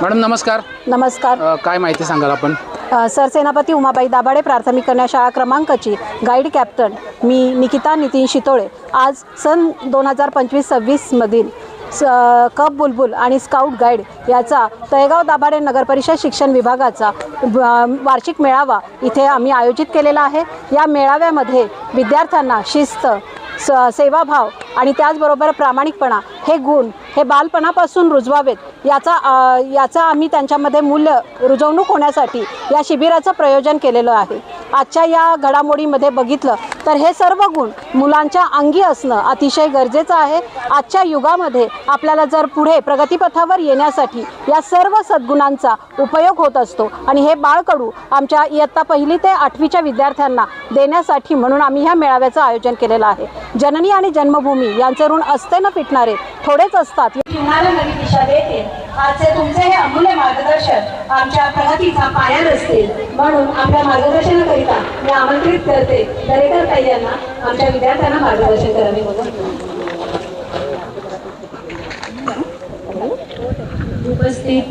Madam नमस्कार. नमस्कार. काय माहिती सांगाल आपण? सरसेनापती उमाबाई दाभाडे प्राथमिक कन्या शाळा क्रमांकची गाईड कॅप्टन मी निकिता नितीन शितोळे आज सन 2025-26 मधील कप बुलबुल आणि स्काउट गाईड याचा तळेगाव दाभाडे नगरपरिषद शिक्षण विभागाचा वार्षिक मेळावा इथे आम्ही आयोजित केलेला आहे. या मेळाव्यामध्ये विद्यार्थ्यांना शिस्त, सेवाभाव आणि त्याचबरोबर प्रामाणिकपणा हे गुण हे बालपणापासून रुजवावेत याचा आम्ही त्यांच्यामध्ये मूल्य रुजवणूक होण्यासाठी या शिबिराचं प्रयोजन केलेलं आहे. आजच्या या घडामोडीमध्ये बघितलं तर हे सर्व गुण मुलांच्या अंगी असणं अतिशय गरजेचं आहे. आजच्या युगामध्ये आपल्याला जर पुढे प्रगतीपथावर येण्यासाठी या सर्व सद्गुणांचा उपयोग होत असतो आणि हे बाळकडू आमच्या इयत्ता 1ली ते 8वीच्या विद्यार्थ्यांना देण्यासाठी म्हणून आम्ही ह्या मेळाव्याचं आयोजन केलेलं आहे. जननी आणि जन्मभूमी यांचे ऋण असते न फिटणारे थोडेच असतात. जीवनाला नवी दिशा देते. आजचे तुमचे हे अमूल्य मार्गदर्शन आमच्या प्रगतीचा पाया असतील म्हणून आपल्या मार्गदर्शनाकरिता मी आमंत्रित करते दरेकर ताई यांना आमच्या विद्यार्थ्यांना मार्गदर्शन करावे. उपस्थित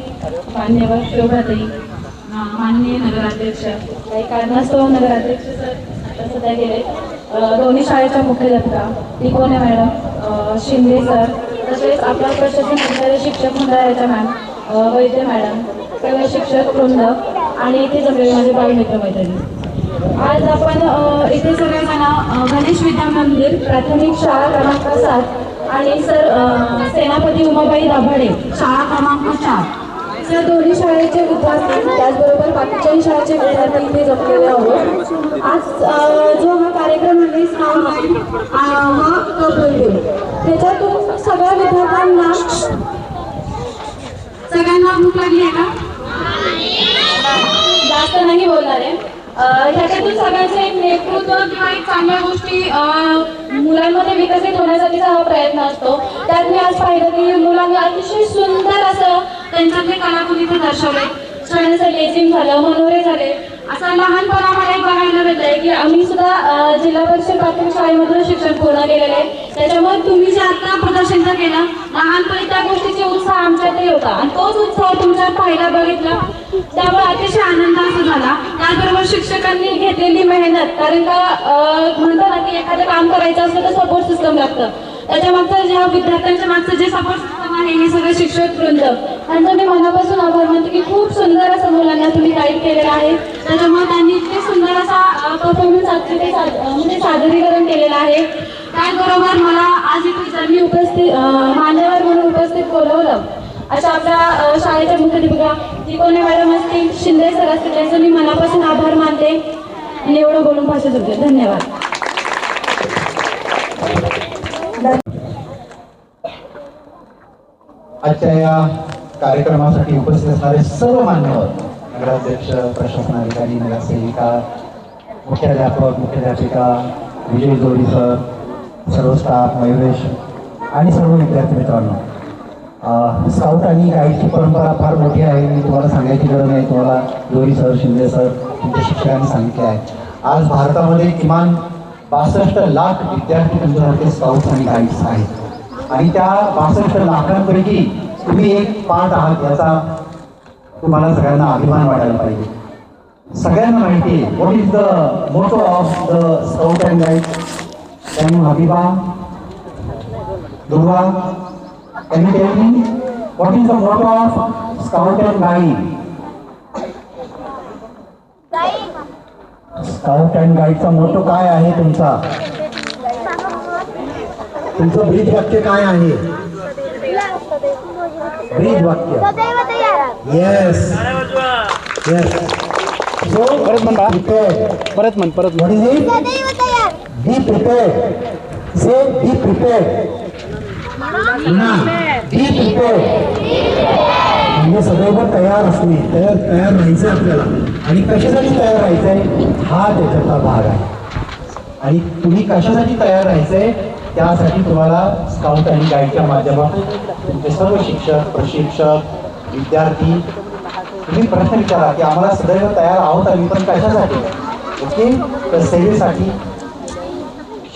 मान्यवर शोभाताई, माननीय नगराध्यक्ष, काही कारणास्तव नगराध्यक्ष सर सध्या गेले, दोन्ही शाळेच्या मुख्याध्यापिका तिकोने मॅडम, शिंदे सर, तसेच आपला प्रशासन अधिकारी शिक्षक मंडळाच्या मॅम, वैद्य मॅडम, सर्व शिक्षक वृंद आणि इथे जमलेले माझे बालमित्र मैत्रिणी. आज आपण इथे सगळेजण गणेश विद्या मंदिर प्राथमिक शाळा क्रमांक 7 आणि सेनापती उमाबाई दाभाडे शाळा क्रमांक 4 या दोन्ही शाळेचे विद्यार्थी त्याचबरोबर बाकीच्याही शाळेचे विद्यार्थी इथे जमलेले आहोत. आज जो हा कार्यक्रम आहे त्याच्यातून सगळ्यांना भूक लागली आहे का? जास्त नाही बोलणार आहे. ह्याच्यातून सगळ्यांचं एक नेतृत्व किंवा एक चांगल्या गोष्टी मुलांमध्ये विकसित होण्यासाठीचा हा प्रयत्न असतो. त्यात मी आज पाहिलं की मुलांनी अतिशय सुंदर असं त्यांच्यातले कलागुण इथे दर्शवले. शाळेचं लेझिम झालं, मनोरे झाले. असं लहानपणा मला एक बघायला भेटलंय की आम्ही सुद्धा जिल्हा परिषद प्राथमिक शाळेमधून शिक्षण पूर्ण केलेलं आहे. त्याच्यामुळे तुम्ही जे आता प्रदर्शन केलं लहानपणी त्या गोष्टीचा उत्साह आमच्यातही होता आणि तोच उत्साह तुमच्यात पाहायला बघितला त्यामुळे अतिशय आनंद असं झाला. त्याचबरोबर शिक्षकांनी घेतलेली मेहनत, कारण का म्हणतात ना की एखादं काम करायचं असलं तर सपोर्ट सिस्टम लागतं. त्याच्यामागचं ज्या विद्यार्थ्यांच्या मागचं जे सपोर्ट सिस्टम आहे हे सगळे शिक्षक वृंद त्यांचं मी मनापासून आभार मानते की खूप सुंदर असं मुलांना तुम्ही गाईड केलेलं आहे. त्याच्यामुळे त्यांनी इतके सुंदर असा परफॉर्मन्स म्हणजे सादरीकरण केलेलं आहे. त्याचबरोबर मला आज इथे ज्यांनी उपस्थित मान्यवर म्हणून उपस्थित बोलवलं अशा आपल्या शाळेच्या मुख्याध्यापिका तिकोने मॅडम असतील, शिंदे सर असतील, त्यांचं मी मनापासून आभार मानते आणि एवढं बोलून भाषा सुटते. धन्यवाद. आजच्या या कार्यक्रमासाठी उपस्थित असणारे सर्व मान्यवर, नगराध्यक्ष, प्रशासन अधिकारी, नगरसेविका, मुख्याध्यापक, मुख्याध्यापिका, विजय जोडी सर, सर्व स्टाफ, मयुरेश आणि सर्व विद्यार्थी मित्रांनो, स्काउट आणि गाईडची परंपरा फार मोठी आहे. मी तुम्हाला सांगायची गरज नाही. तुम्हाला जोडी सर, शिंदे सर, तुमच्या शिक्षकांनी सांगितले आहे. आज भारतामध्ये किमान 62 लाख विद्यार्थी तुमच्यासारखे स्काउट्स आणि गाईड्स आहेत आणि त्या 62 लाखांपैकी तुम्ही एक पार्ट आहात याचा तुम्हाला सगळ्यांना अभिमान वाटायला पाहिजे. सगळ्यांना माहिती आहे what is the motto of the scout and guide. Can Habiba, Durga, can you tell me what is the motto of scout and guide? Scout and गाईडचा मोटो काय आहे तुमचा? तुमचं ब्रीद वाक्य काय आहे? ब्रीद वाक्य. Yes yes. सो परत म्हण बा. परत म्हण. What is it? B prepared. Say B prepared. B prepared म्हणजे सदैव तयार असणे, तयार राहायचं आपल्याला. आणि कशासाठी तयार राहायचंय हा त्याच्यातला भाग आहे. आणि तुम्ही कशासाठी तयार राहायचंय त्यासाठी तुम्हाला स्काउट आणि गाईडच्या माध्यमातून तुमचे सर्व शिक्षक, प्रशिक्षक, विद्यार्थी तुम्ही प्रश्न विचारा की आम्हाला सदैव तयार आहोत आम्ही, पण कशासाठी? ओके, तर सेवेसाठी,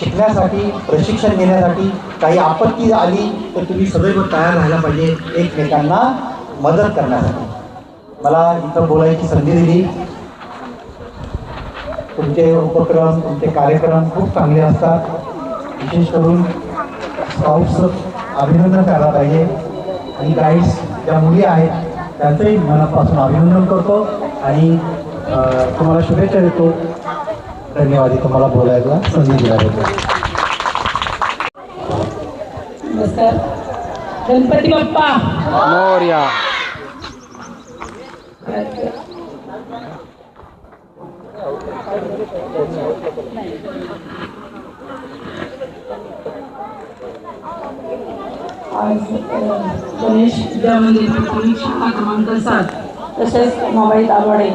शिकण्यासाठी, प्रशिक्षण घेण्यासाठी. काही आपत्ती आली तर तुम्ही सदैव तयार राहायला पाहिजे एकमेकांना मदत करण्यासाठी मला इथं बोलायची संधी दिली. तुमचे उपक्रम, तुमचे कार्यक्रम खूप चांगले असतात. विशेष करून स्काउट्सचं अभिनंदन करायला पाहिजे आणि गाईड्स ज्या मुली आहेत त्यांचंही मनापासून अभिनंदन करतो आणि तुम्हाला शुभेच्छा देतो. धन्यवाद तुम्हाला बोलायला संधी दिल्याबद्दल. नमस्कार. गणपती बाप्पा मोरया. आज गणेश विद्या मंदिर प्राथमिक शाळा क्रमांक 7 तसेच मोबाईल दाभाडे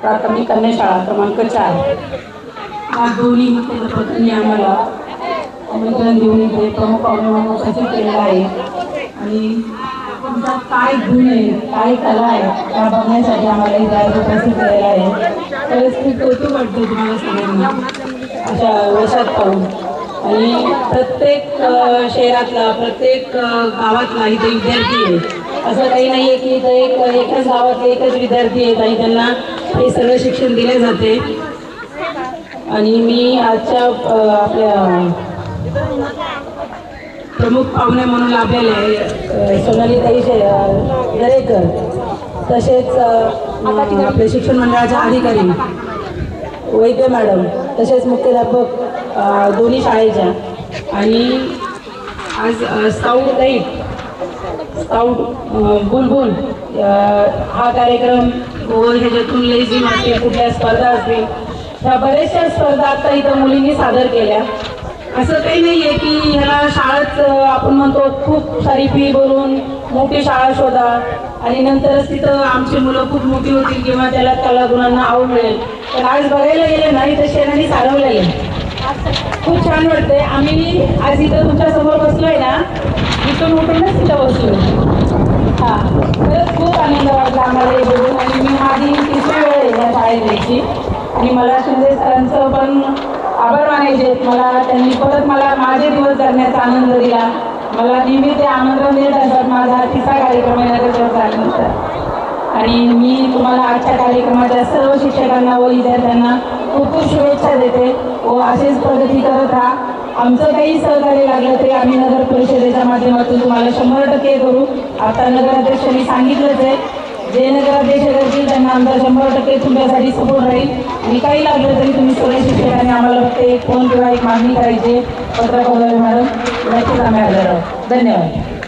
प्राथमिक कन्या शाळा क्रमांक 4 या दोन्ही मुख्याध्यापकांनी आम्हाला आमंत्रण देऊन इथे प्रमुख पाहुणे म्हणून उपस्थित केलेलं आहे आणि तुमचा काय गुण आहे, काय कला आहे त्या बघण्यासाठी आम्हाला इथे आज उपस्थित केलेलं आहे. खरंच खूप कौतुक वाटतं तुम्हाला सगळ्यांना अशा वेशात पाहून. आणि प्रत्येक शहरातला प्रत्येक गावातला इथे विद्यार्थी आहे. असं काही नाही आहे की इथं एकाच गावातले एकच विद्यार्थी आहेत आणि त्यांना हे सगळं शिक्षण दिले जाते. आणि मी आजच्या आपल्या प्रमुख पाहुणे म्हणून लाभलेले सोनालीताई दरेकर तसेच आपले शिक्षण मंडळाचे अधिकारी वैद्य मॅडम तसेच मुख्याध्यापक दोन्ही शाळेच्या आणि आज स्काउट स्काउट बुलबुल हा कार्यक्रम व ह्याच्यातून लेझिम असतील कुठल्या स्पर्धा असतील ह्या बऱ्याचशा स्पर्धा आता इथं मुलींनी सादर केल्या. असं काही नाही आहे की ह्याला शाळाच आपण म्हणतो खूप सारी फी भरून मोठी शाळा शोधा आणि नंतरच तिथं आमची मुलं खूप मोठी होतील किंवा त्याला कलागुणांना आव मिळेल. पण आज बघायला गेले नाही तर शेणाने सारवलेले खूप छान वाटते. आम्ही आज इथं तुमच्यासमोर बसलोय ना इथून उठूनच तिथं बसलोय. हां खरंच खूप आनंद वाटला आम्हाला हे बघून आणि मी माझी 3री वेळ आहे या शाळेत यायची आणि मला शिंदे सरांचं पण आभार मानायचे. त्यांनी परत मला माझे दिवस जगण्याचा आनंद दिला. मला नेहमी ते आमंत्रण देत असतात. माझा 3रा कार्यक्रम आहे नगरसेवक झाल्यानंतर आणि मी तुम्हाला आजच्या कार्यक्रमाच्या सर्व शिक्षकांना व विद्यार्थ्यांना खूप खूप शुभेच्छा देते व असेच प्रगती करत राहा. आमचं काही सहकार्य लागलं तरी आम्ही नगर परिषदेच्या माध्यमातून तुम्हाला 100% करू. आता नगराध्यक्षांनी सांगितलंच आहे जे नगराध्यक्ष करतील त्यांना आमचा 100% तुमच्यासाठी सपोर्ट राहील आणि काही लागलं तरी तुम्ही सगळ्या शिक्षकांनी आम्हाला फक्त एक फोन किंवा एक मागणी करायची. पत्र कळवावे मॅडम नक्कीच आम्ही हजर आहोत. धन्यवाद.